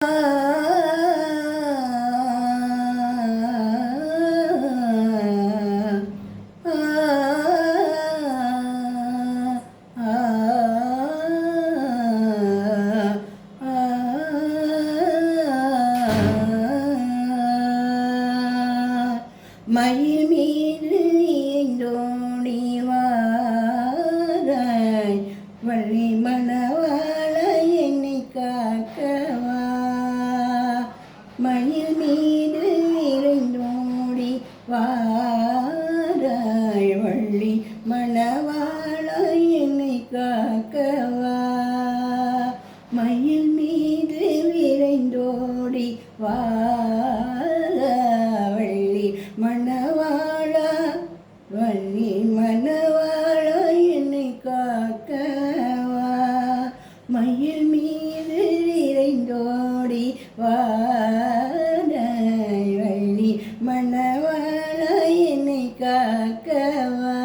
மயில் மீது எந்தோடி வாராய் வள்ளி மணவாள என்னை காக்கவா. மயில் மீது இறைந்தோடி வாராய் வள்ளி மணவாள என்னை காக்கவா. மயில் மீது விரைந்தோடி மணவாளா வள்ளி மணவாளா என்னை காக்கவா. மயில் மீது விரைந்தோடி வாராய் வள்ளி மணவாளா என்னை காக்கவா.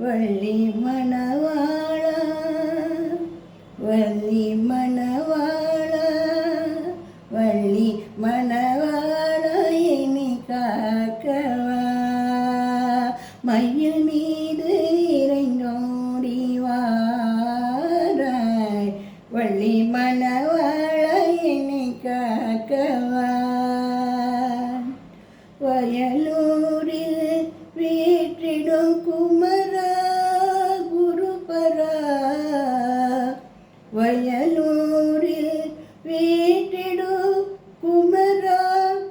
வள்ளி மணவாளா வள்ளி மணவாளா வள்ளி மணவாளா என்னை காக்கவா. மயில் மீது இறைந்தோடி வாராய் வள்ளி மணவாளா என்னை காக்கவா. வயலூரில் வீற்றிடும் குமரா குருபரா. வயலூரில் வீற்றிடும் குமரா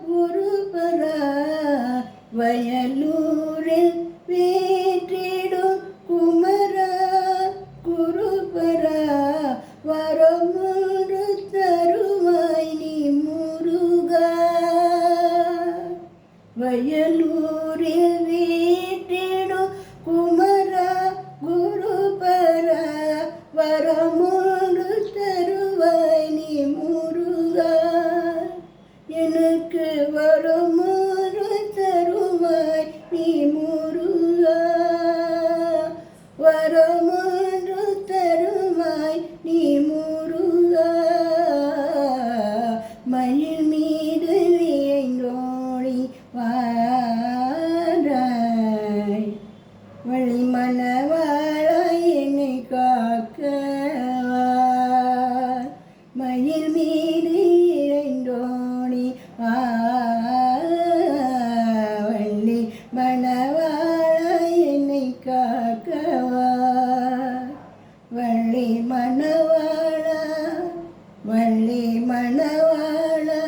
குருபரா. வயலூரில் வீற்றிடும் குமரா குருபரா. வரமுறு தருவாய் நீ முருகா. வயலூரில் வீற்றிடும் குமரா குருபரா. வரமுறு தருவாய் நீ முருகா. எனக்கு வரமுறு தருவாய் நீ முருகா. வரமுறு தருவாய் நீ முருகா. மயில் மீது விரைந்தோடி வாராய் வள்ளி மணவாளா என்னை காக்கவா. மயில் மீது இறைந்தோடி வள்ளி மணவாளா என்னை காக்கவா. வள்ளி மணவாளா வள்ளி மணவாளா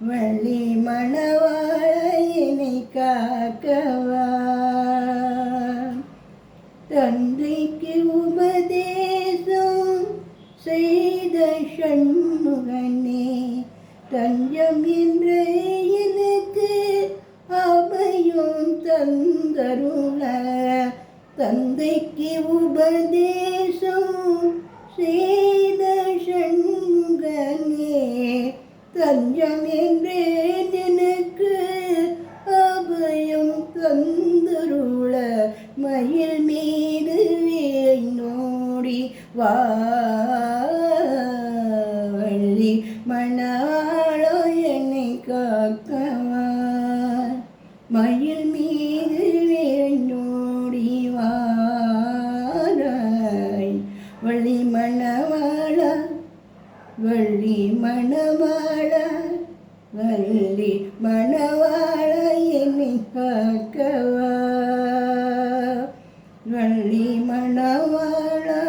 வள்ளி மணவாளா என்னை காக்கவா. தந்தைக்கு உபதேசம் செய்த சண்முகனே தஞ்சம் என்ற எனக்கு அபயம் தந்தருள. தந்தைக்கு உபதேசம் செய்த சண்முகனே தஞ்சம் என்றே எனக்கு அபயம் தந்தருள. மயில் மீது விரைந்தோடி வள்ளி மணவாளா என்னை காக்கவா. மயில் மீது விரைந்தோடி வாராய் வள்ளி மணவாளா வள்ளி மணவாளா வள்ளி மணவாளா என்னை காக்கவா. வள்ளி மணவாளா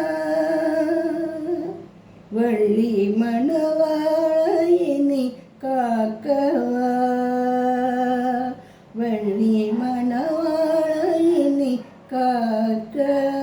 வள்ளி மணவாளா என்னை காக்கவா. வள்ளி மணவாளா என்னை காக்கவா.